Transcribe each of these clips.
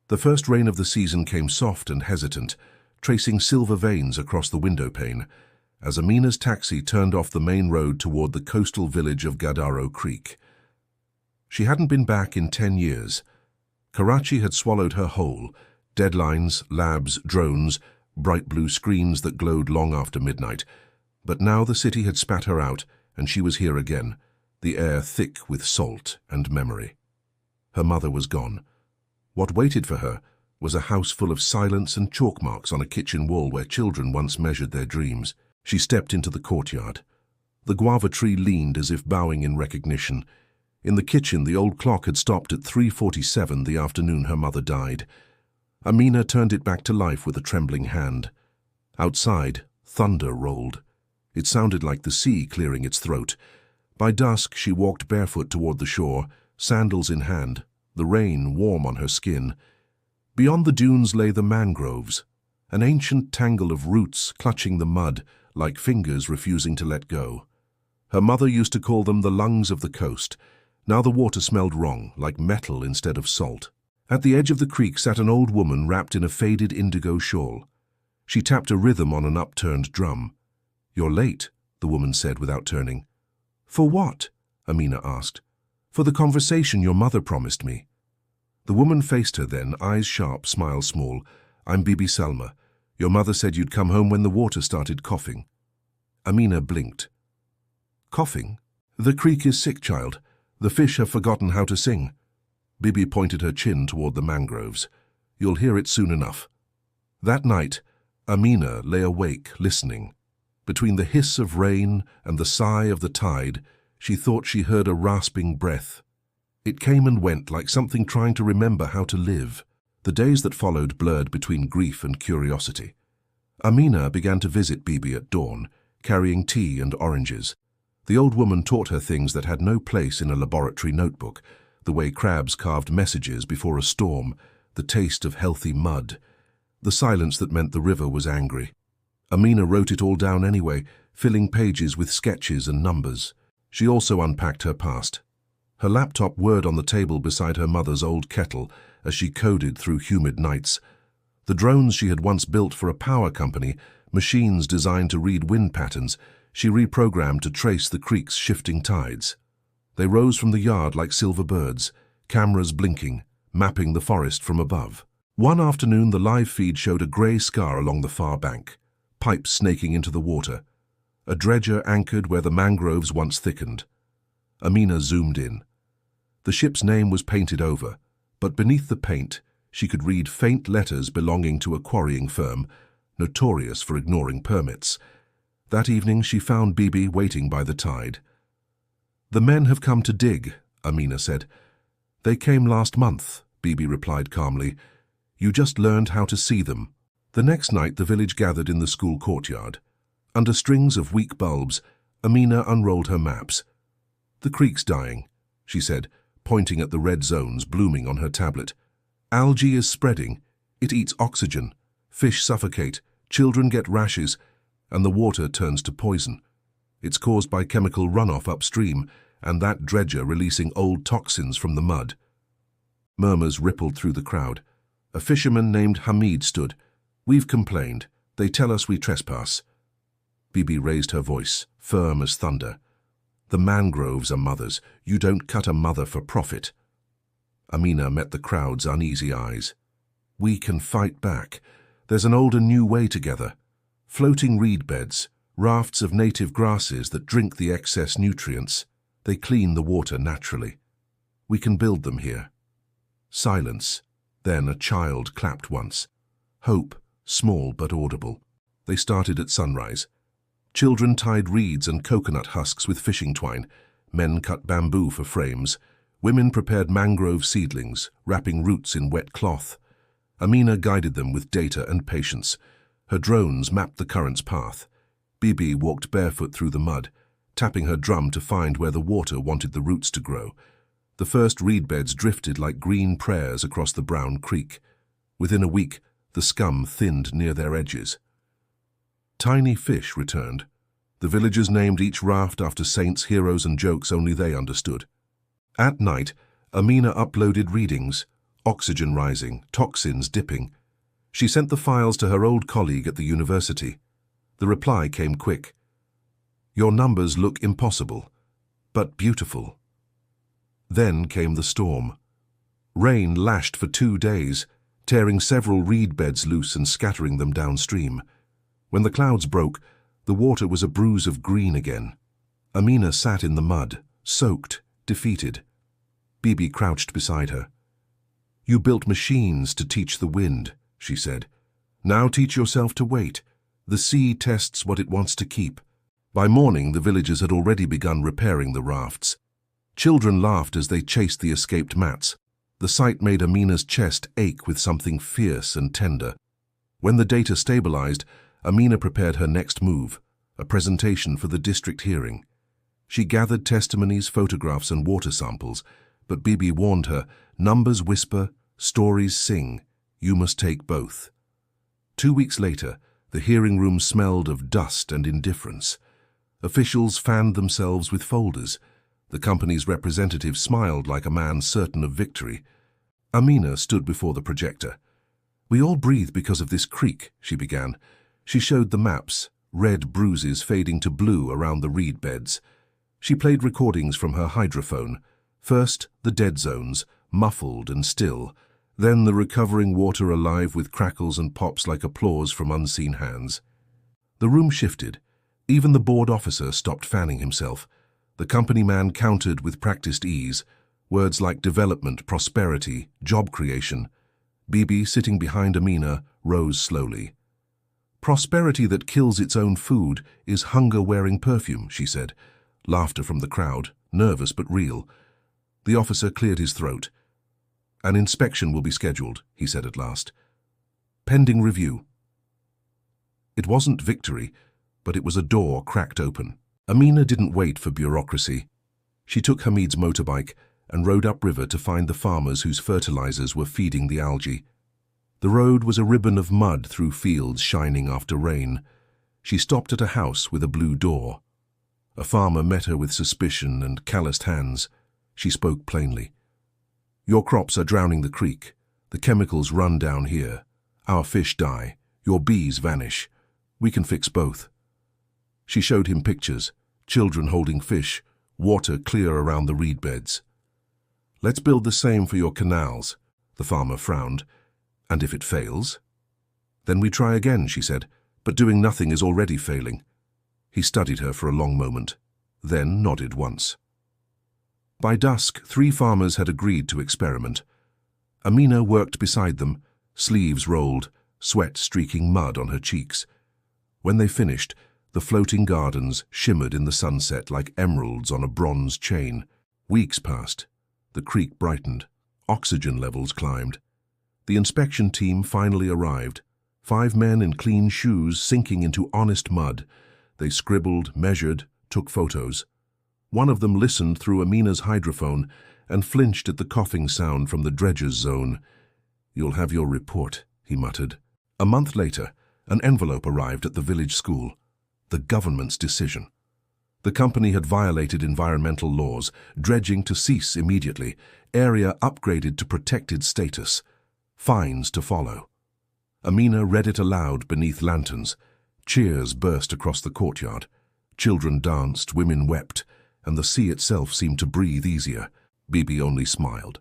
The first rain of the season came soft and hesitant, tracing silver veins across the windowpane, as Amina's taxi turned off the main road toward the coastal village of Gadaro Creek. She hadn't been back in 10 years. Karachi had swallowed her whole: deadlines, labs, drones, bright blue screens that glowed long after midnight. But now the city had spat her out, and she was here again, the air thick with salt and memory. Her mother was gone. What waited for her was a house full of silence and chalk marks on a kitchen wall where children once measured their dreams. She stepped into the courtyard. The guava tree leaned as if bowing in recognition. In the kitchen, the old clock had stopped at 3:47 the afternoon her mother died. Amina turned it back to life with a trembling hand. Outside, thunder rolled. It sounded like the sea clearing its throat. By dusk, she walked barefoot toward the shore, sandals in hand, the rain warm on her skin. Beyond the dunes lay the mangroves, an ancient tangle of roots clutching the mud, like fingers refusing to let go. Her mother used to call them the lungs of the coast. Now the water smelled wrong, like metal instead of salt. At the edge of the creek sat an old woman wrapped in a faded indigo shawl. She tapped a rhythm on an upturned drum. "You're late," the woman said without turning. "For what?" Amina asked. "For the conversation your mother promised me." The woman faced her then, eyes sharp, smile small. "I'm Bibi Salma. Your mother said you'd come home when the water started coughing." Amina blinked. "Coughing? The creek is sick, child. The fish have forgotten how to sing." Bibi pointed her chin toward the mangroves. "You'll hear it soon enough." That night, Amina lay awake, listening. Between the hiss of rain and the sigh of the tide, she thought she heard a rasping breath. It came and went like something trying to remember how to live. The days that followed blurred between grief and curiosity. Amina began to visit Bibi at dawn, carrying tea and oranges. The old woman taught her things that had no place in a laboratory notebook: the way crabs carved messages before a storm, the taste of healthy mud, the silence that meant the river was angry. Amina wrote it all down anyway, filling pages with sketches and numbers. She also unpacked her past. Her laptop whirred on the table beside her mother's old kettle as she coded through humid nights. The drones she had once built for a power company, machines designed to read wind patterns, she reprogrammed to trace the creek's shifting tides. They rose from the yard like silver birds, cameras blinking, mapping the forest from above. One afternoon, the live feed showed a grey scar along the far bank, pipes snaking into the water, a dredger anchored where the mangroves once thickened. Amina zoomed in. The ship's name was painted over, but beneath the paint, she could read faint letters belonging to a quarrying firm, notorious for ignoring permits. That evening, she found Bibi waiting by the tide. "The men have come to dig," Amina said. "They came last month," Bibi replied calmly. "You just learned how to see them." The next night, the village gathered in the school courtyard. Under strings of weak bulbs, Amina unrolled her maps. "The creek's dying," she said, pointing at the red zones blooming on her tablet. "Algae is spreading. It eats oxygen. Fish suffocate, children get rashes, and the water turns to poison. It's caused by chemical runoff upstream, and that dredger releasing old toxins from the mud." Murmurs rippled through the crowd. A fisherman named Hamid stood. "We've complained. They tell us we trespass." Bibi raised her voice, firm as thunder. "The mangroves are mothers. You don't cut a mother for profit." Amina met the crowd's uneasy eyes. "We can fight back. There's an old and new way together. Floating reed beds, rafts of native grasses that drink the excess nutrients. They clean the water naturally. We can build them here." Silence. Then a child clapped once. Hope, small but audible. They started at sunrise. Children tied reeds and coconut husks with fishing twine. Men cut bamboo for frames. Women prepared mangrove seedlings, wrapping roots in wet cloth. Amina guided them with data and patience. Her drones mapped the current's path. Bibi walked barefoot through the mud, tapping her drum to find where the water wanted the roots to grow. The first reed beds drifted like green prayers across the brown creek. Within a week, the scum thinned near their edges. Tiny fish returned. The villagers named each raft after saints, heroes, and jokes only they understood. At night, Amina uploaded readings, oxygen rising, toxins dipping. She sent the files to her old colleague at the university. The reply came quick. Your numbers look impossible, but beautiful. Then came the storm. Rain lashed for 2 days, tearing several reed beds loose and scattering them downstream. When the clouds broke, the water was a bruise of green again. Amina sat in the mud, soaked, defeated. Bibi crouched beside her. You built machines to teach the wind, she said. Now teach yourself to wait. The sea tests what it wants to keep. By morning, the villagers had already begun repairing the rafts. Children laughed as they chased the escaped mats. The sight made Amina's chest ache with something fierce and tender. When the data stabilized, Amina prepared her next move, a presentation for the district hearing. She gathered testimonies, photographs, and water samples, but Bibi warned her, numbers whisper, stories sing. You must take both. 2 weeks later, the hearing room smelled of dust and indifference. Officials fanned themselves with folders. The company's representative smiled like a man certain of victory. Amina stood before the projector. We all breathe because of this creek, she began. She showed the maps, red bruises fading to blue around the reed beds. She played recordings from her hydrophone. First, the dead zones, muffled and still. Then the recovering water alive with crackles and pops like applause from unseen hands. The room shifted. Even the board officer stopped fanning himself. The company man countered with practiced ease, words like development, prosperity, job creation. Bibi, sitting behind Amina, rose slowly. Prosperity that kills its own food is hunger-wearing perfume, she said. Laughter from the crowd, nervous but real. The officer cleared his throat. An inspection will be scheduled, he said at last. Pending review. It wasn't victory, but it was a door cracked open. Amina didn't wait for bureaucracy. She took Hamid's motorbike and rode upriver to find the farmers whose fertilizers were feeding the algae. The road was a ribbon of mud through fields shining after rain. She stopped at a house with a blue door. A farmer met her with suspicion and calloused hands. She spoke plainly. Your crops are drowning the creek. The chemicals run down here. Our fish die. Your bees vanish. We can fix both. She showed him pictures, children holding fish, water clear around the reed beds. Let's build the same for your canals, the farmer frowned. And if it fails? Then we try again, she said, but doing nothing is already failing. He studied her for a long moment, then nodded once. By dusk, 3 farmers had agreed to experiment. Amina worked beside them, sleeves rolled, sweat streaking mud on her cheeks. When they finished, the floating gardens shimmered in the sunset like emeralds on a bronze chain. Weeks passed. The creek brightened. Oxygen levels climbed. The inspection team finally arrived. 5 men in clean shoes sinking into honest mud. They scribbled, measured, took photos. One of them listened through Amina's hydrophone and flinched at the coughing sound from the dredger's zone. You'll have your report, he muttered. A month later, an envelope arrived at the village school. The government's decision. The company had violated environmental laws, dredging to cease immediately, area upgraded to protected status, fines to follow. Amina read it aloud beneath lanterns. Cheers burst across the courtyard. Children danced, women wept, and the sea itself seemed to breathe easier. Bibi only smiled.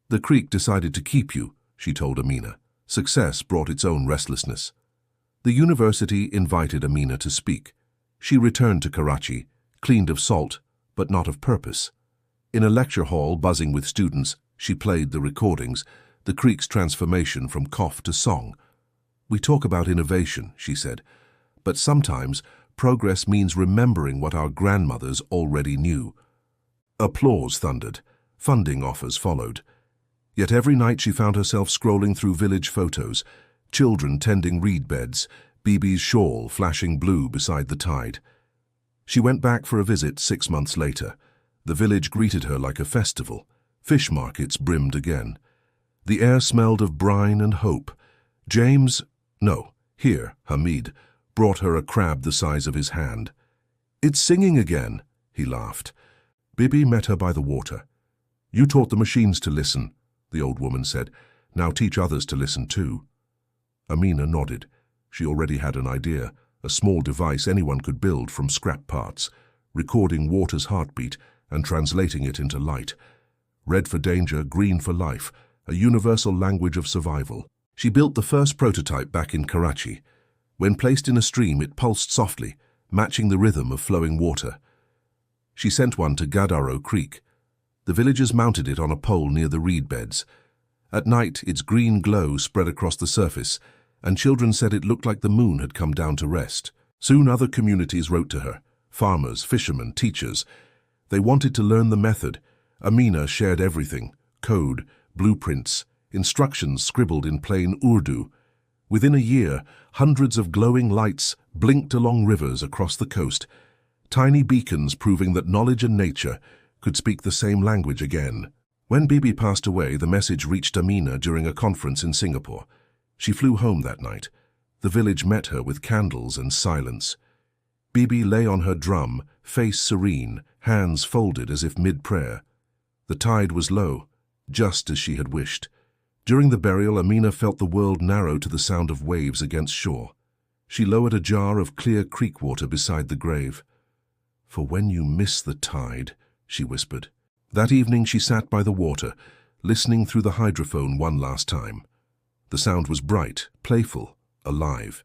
The creek decided to keep you, she told Amina. Success brought its own restlessness. The university invited Amina to speak. She returned to Karachi, cleaned of salt, but not of purpose. In a lecture hall buzzing with students, she played the recordings, the creek's transformation from cough to song. We talk about innovation, she said, but sometimes progress means remembering what our grandmothers already knew. Applause thundered. Funding offers followed. Yet every night she found herself scrolling through village photos, children tending reed beds, Bibi's shawl flashing blue beside the tide. She went back for a visit 6 months later. The village greeted her like a festival. Fish markets brimmed again. The air smelled of brine and hope. Hamid, brought her a crab the size of his hand. It's singing again, he laughed. Bibi met her by the water. You taught the machines to listen. the old woman said. "Now teach others to listen too." Amina nodded. She already had an idea, a small device anyone could build from scrap parts, recording water's heartbeat and translating it into light. Red for danger, green for life, a universal language of survival. She built the first prototype back in Karachi. When placed in a stream, it pulsed softly, matching the rhythm of flowing water. She sent one to Gadaro Creek. The villagers mounted it on a pole near the reed beds. At night, its green glow spread across the surface, and children said it looked like the moon had come down to rest. Soon other communities wrote to her, farmers, fishermen, teachers. They wanted to learn the method. Amina shared everything: code, blueprints, instructions scribbled in plain Urdu. Within a year, hundreds of glowing lights blinked along rivers across the coast, tiny beacons proving that knowledge and nature could speak the same language again. When Bibi passed away, the message reached Amina during a conference in Singapore. She flew home that night. The village met her with candles and silence. Bibi lay on her drum, face serene, hands folded as if mid-prayer. The tide was low, just as she had wished. During the burial, Amina felt the world narrow to the sound of waves against shore. She lowered a jar of clear creek water beside the grave. "For when you miss the tide," she whispered. That evening she sat by the water, listening through the hydrophone one last time. The sound was bright, playful, alive.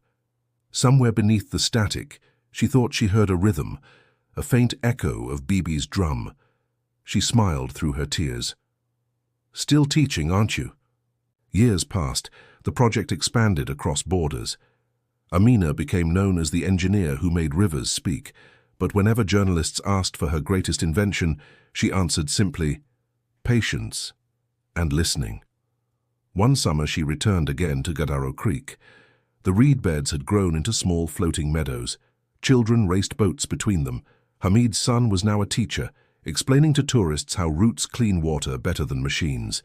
Somewhere beneath the static, she thought she heard a rhythm, a faint echo of Bibi's drum. She smiled through her tears. "Still teaching, aren't you?" Years passed. The project expanded across borders. Amina became known as the engineer who made rivers speak, but whenever journalists asked for her greatest invention, she answered simply, "Patience and listening." One summer she returned again to Gadaro Creek. The reed beds had grown into small floating meadows. Children raced boats between them. Hamid's son was now a teacher, explaining to tourists how roots clean water better than machines.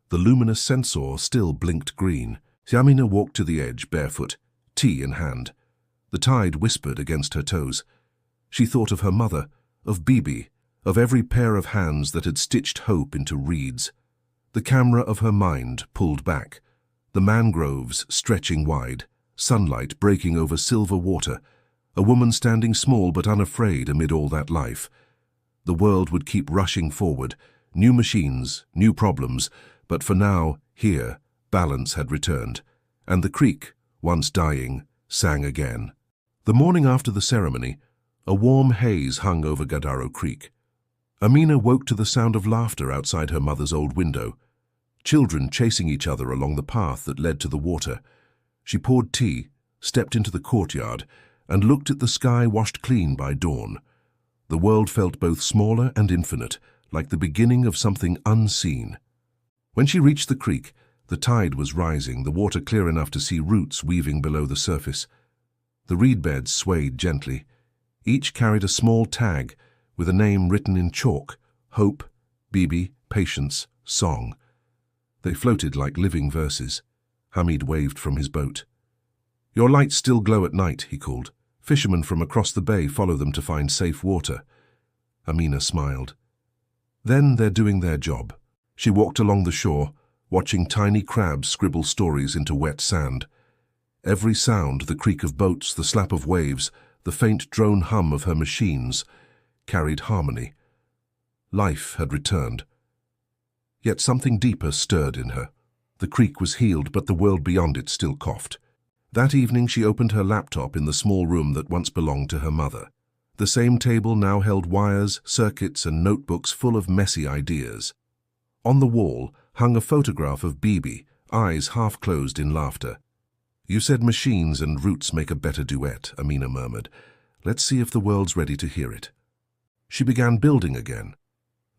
The luminous sensor still blinked green. Amina walked to the edge, barefoot, tea in hand. The tide whispered against her toes. She thought of her mother, of Bibi, of every pair of hands that had stitched hope into reeds. The camera of her mind pulled back, the mangroves stretching wide, sunlight breaking over silver water, a woman standing small but unafraid amid all that life. The world would keep rushing forward, new machines, new problems, but for now, here, balance had returned, and the creek, once dying, sang again. The morning after the ceremony, a warm haze hung over Gadaro Creek. Amina woke to the sound of laughter outside her mother's old window, children chasing each other along the path that led to the water. She poured tea, stepped into the courtyard, and looked at the sky washed clean by dawn. The world felt both smaller and infinite, like the beginning of something unseen. When she reached the creek, the tide was rising, the water clear enough to see roots weaving below the surface. The reed beds swayed gently. Each carried a small tag with a name written in chalk: Hope, Bibi, Patience, Song. They floated like living verses. Hamid waved from his boat. "Your lights still glow at night," he called. "Fishermen from across the bay follow them to find safe water." Amina smiled. "Then they're doing their job." She walked along the shore, watching tiny crabs scribble stories into wet sand. Every sound, the creak of boats, the slap of waves, the faint drone hum of her machines, carried harmony. Life had returned. Yet something deeper stirred in her. The creek was healed, but the world beyond it still coughed. That evening she opened her laptop in the small room that once belonged to her mother. The same table now held wires, circuits, and notebooks full of messy ideas. On the wall hung a photograph of Bibi, eyes half closed in laughter. "You said machines and roots make a better duet," Amina murmured. "Let's see if the world's ready to hear it." She began building again.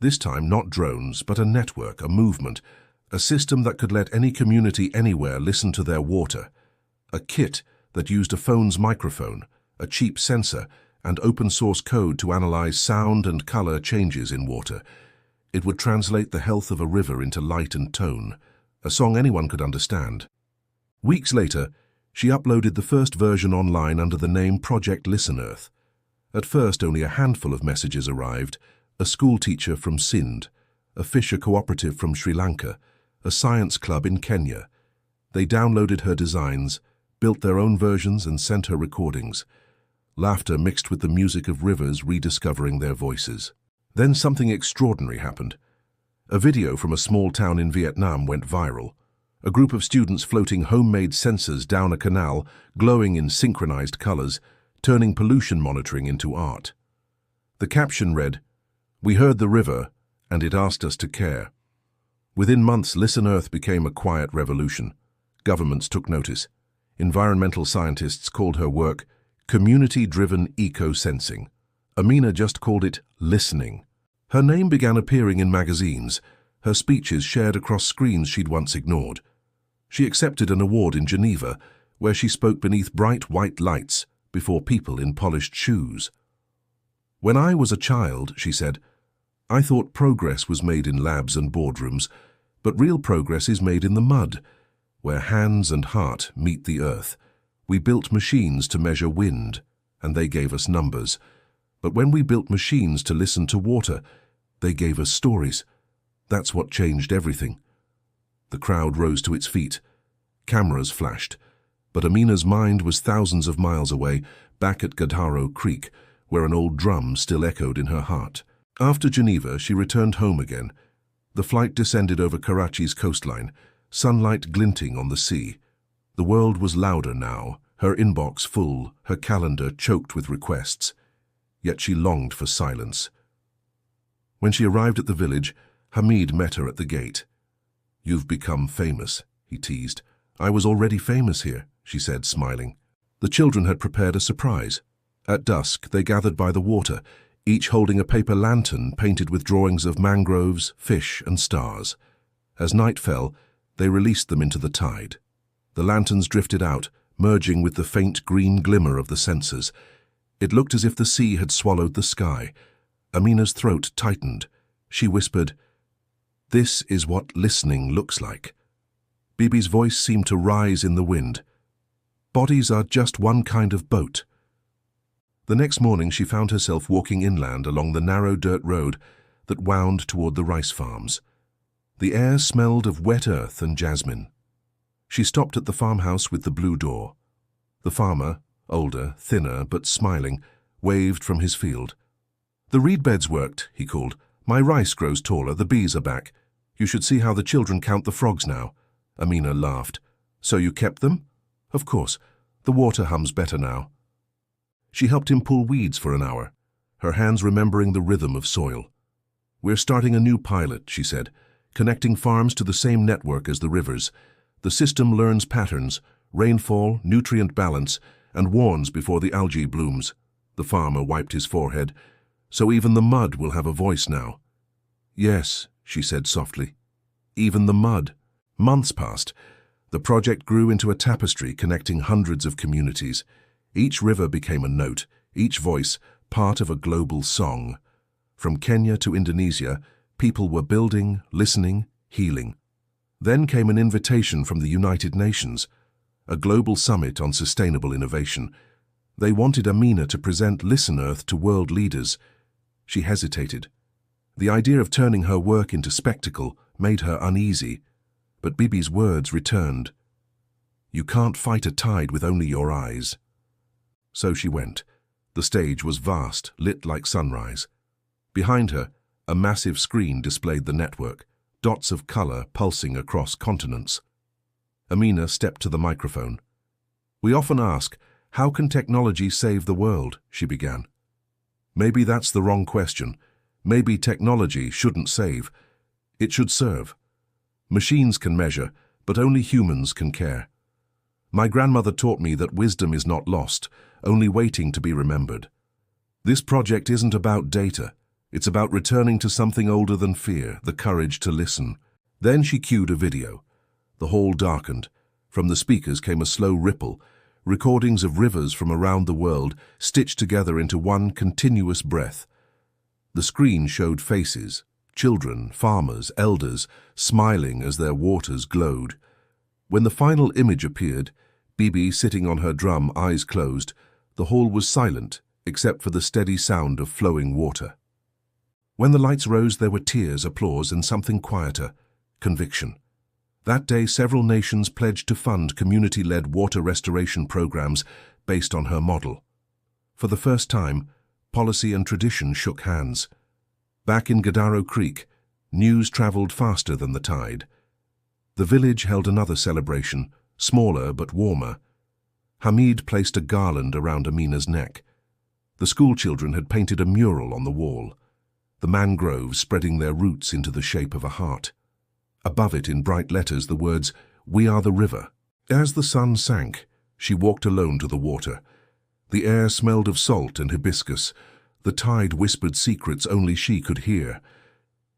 This time not drones, but a network, a movement, a system that could let any community anywhere listen to their water. A kit that used a phone's microphone, a cheap sensor, and open-source code to analyze sound and color changes in water. It would translate the health of a river into light and tone, a song anyone could understand. Weeks later, she uploaded the first version online under the name Project Listen Earth. At first, only a handful of messages arrived: a school teacher from Sindh, a fisher cooperative from Sri Lanka, a science club in Kenya. They downloaded her designs, built their own versions and sent her recordings. Laughter mixed with the music of rivers rediscovering their voices. Then something extraordinary happened. A video from a small town in Vietnam went viral. A group of students floating homemade sensors down a canal, glowing in synchronized colors, turning pollution monitoring into art. The caption read, "We heard the river, and it asked us to care." Within months, Listen Earth became a quiet revolution. Governments took notice. Environmental scientists called her work community-driven eco-sensing. Amina just called it listening. Her name began appearing in magazines, her speeches shared across screens she'd once ignored. She accepted an award in Geneva, where she spoke beneath bright white lights before people in polished shoes. "When I was a child," she said, "I thought progress was made in labs and boardrooms, but real progress is made in the mud, where hands and heart meet the earth. We built machines to measure wind, and they gave us numbers. But when we built machines to listen to water, they gave us stories. That's what changed everything." The crowd rose to its feet. Cameras flashed. But Amina's mind was thousands of miles away, back at Gadaro Creek, where an old drum still echoed in her heart. After Geneva, she returned home again. The flight descended over Karachi's coastline, sunlight glinting on the sea. The world was louder now, her inbox full, her calendar choked with requests. Yet she longed for silence. When she arrived at the village, Hamid met her at the gate. "You've become famous," he teased. "I was already famous here," she said, smiling. The children had prepared a surprise. At dusk, they gathered by the water, each holding a paper lantern painted with drawings of mangroves, fish, and stars. As night fell, they released them into the tide. The lanterns drifted out, merging with the faint green glimmer of the sensors. It looked as if the sea had swallowed the sky. Amina's throat tightened. She whispered, "This is what listening looks like." Bibi's voice seemed to rise in the wind. "Bodies are just one kind of boat." The next morning she found herself walking inland along the narrow dirt road that wound toward the rice farms. The air smelled of wet earth and jasmine. She stopped at the farmhouse with the blue door. The farmer, older, thinner, but smiling, waved from his field. "The reed beds worked," he called. "My rice grows taller, the bees are back. You should see how the children count the frogs now." Amina laughed. "So you kept them?" "Of course. The water hums better now." She helped him pull weeds for an hour, her hands remembering the rhythm of soil. "We're starting a new pilot," she said, "connecting farms to the same network as the rivers. The system learns patterns, rainfall, nutrient balance, and warns before the algae blooms." The farmer wiped his forehead. "So even the mud will have a voice now." "Yes," she said softly. "Even the mud." Months passed. The project grew into a tapestry connecting hundreds of communities. Each river became a note, each voice part of a global song. From Kenya to Indonesia, people were building, listening, healing. Then came an invitation from the United Nations, a global summit on sustainable innovation. They wanted Amina to present Listen Earth to world leaders. She hesitated. The idea of turning her work into spectacle made her uneasy, but Bibi's words returned. "You can't fight a tide with only your eyes." So she went. The stage was vast, lit like sunrise. Behind her, a massive screen displayed the network, dots of color pulsing across continents. Amina stepped to the microphone. "We often ask, how can technology save the world?" she began. "Maybe that's the wrong question. Maybe technology shouldn't save. It should serve. Machines can measure, but only humans can care. My grandmother taught me that wisdom is not lost, only waiting to be remembered. This project isn't about data. It's about returning to something older than fear, the courage to listen." Then she cued a video. The hall darkened. From the speakers came a slow ripple, recordings of rivers from around the world stitched together into one continuous breath. The screen showed faces, children, farmers, elders, smiling as their waters glowed. When the final image appeared, Bibi sitting on her drum, eyes closed, the hall was silent except for the steady sound of flowing water. When the lights rose, there were tears, applause, and something quieter, conviction. That day, several nations pledged to fund community-led water restoration programs based on her model. For the first time, policy and tradition shook hands. Back in Gadaro Creek, news traveled faster than the tide. The village held another celebration, smaller but warmer. Hamid placed a garland around Amina's neck. The schoolchildren had painted a mural on the wall, the mangroves spreading their roots into the shape of a heart. Above it, in bright letters, the words, "We are the river." As the sun sank, she walked alone to the water. The air smelled of salt and hibiscus. The tide whispered secrets only she could hear.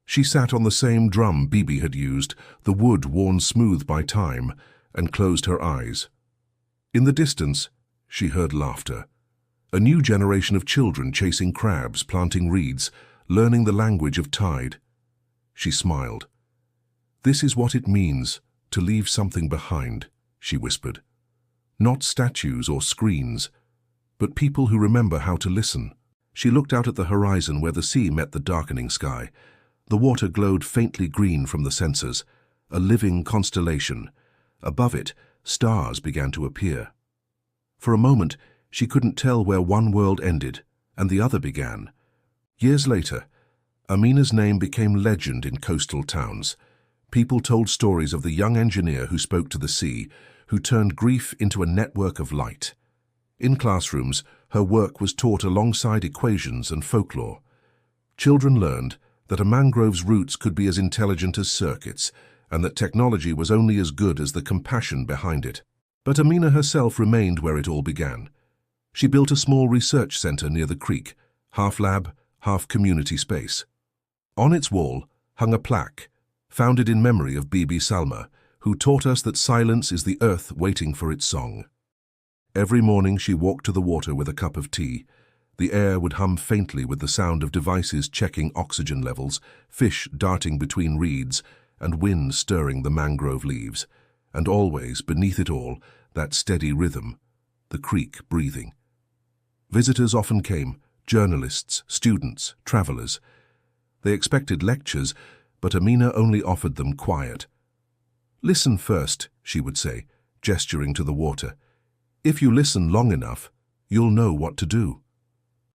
She sat on the same drum Bibi had used, the wood worn smooth by time, and closed her eyes. In the distance, she heard laughter. A new generation of children chasing crabs, planting reeds, learning the language of tide. She smiled. "This is what it means to leave something behind," she whispered. "Not statues or screens, but people who remember how to listen." She looked out at the horizon where the sea met the darkening sky. The water glowed faintly green from the sensors, a living constellation. Above it, stars began to appear. For a moment, she couldn't tell where one world ended and the other began. Years later, Amina's name became legend in coastal towns. People told stories of the young engineer who spoke to the sea, who turned grief into a network of light. In classrooms, her work was taught alongside equations and folklore. Children learned that a mangrove's roots could be as intelligent as circuits, and that technology was only as good as the compassion behind it. But Amina herself remained where it all began. She built a small research center near the creek, half lab, half community space. On its wall hung a plaque, founded in memory of Bibi Salma, who taught us that silence is the earth waiting for its song. Every morning she walked to the water with a cup of tea. The air would hum faintly with the sound of devices checking oxygen levels, fish darting between reeds, and wind stirring the mangrove leaves. And always, beneath it all, that steady rhythm, the creek breathing. Visitors often came, journalists, students, travelers. They expected lectures, but Amina only offered them quiet. "Listen first," she would say, gesturing to the water. "If you listen long enough, you'll know what to do."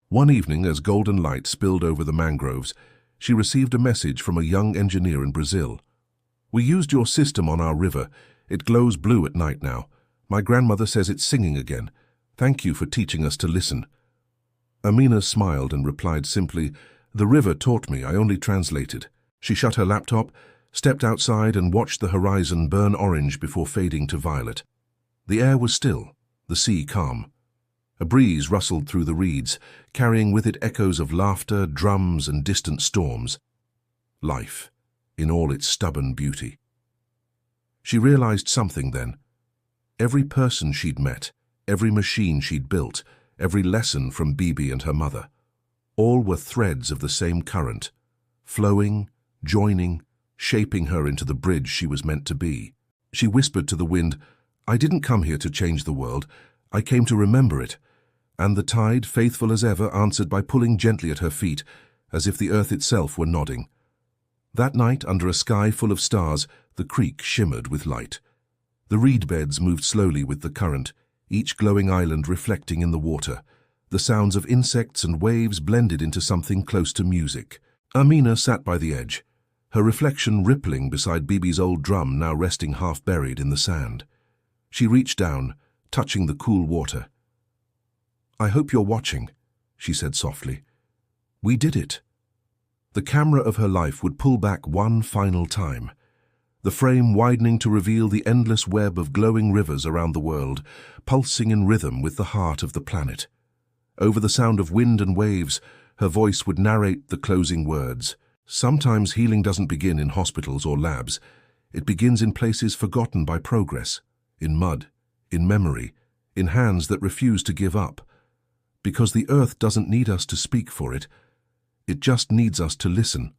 One evening, as golden light spilled over the mangroves, she received a message from a young engineer in Brazil. "We used your system on our river. It glows blue at night now. My grandmother says it's singing again. Thank you for teaching us to listen." Amina smiled and replied simply, "The river taught me, I only translated." She shut her laptop, stepped outside and watched the horizon burn orange before fading to violet. The air was still, the sea calm. A breeze rustled through the reeds, carrying with it echoes of laughter, drums, and distant storms. Life, in all its stubborn beauty. She realized something then. Every person she'd met, every machine she'd built, every lesson from Bibi and her mother, all were threads of the same current, flowing, joining, shaping her into the bridge she was meant to be. She whispered to the wind, "I didn't come here to change the world. I came to remember it." And the tide, faithful as ever, answered by pulling gently at her feet, as if the earth itself were nodding. That night, under a sky full of stars, the creek shimmered with light. The reed beds moved slowly with the current, each glowing island reflecting in the water. The sounds of insects and waves blended into something close to music. Amina sat by the edge, her reflection rippling beside Bibi's old drum now resting half buried in the sand. She reached down, touching the cool water. "I hope you're watching," she said softly. "We did it." The camera of her life would pull back one final time, the frame widening to reveal the endless web of glowing rivers around the world, pulsing in rhythm with the heart of the planet. Over the sound of wind and waves, her voice would narrate the closing words. Sometimes healing doesn't begin in hospitals or labs. It begins in places forgotten by progress, in mud, in memory, in hands that refuse to give up. Because the earth doesn't need us to speak for it. It just needs us to listen.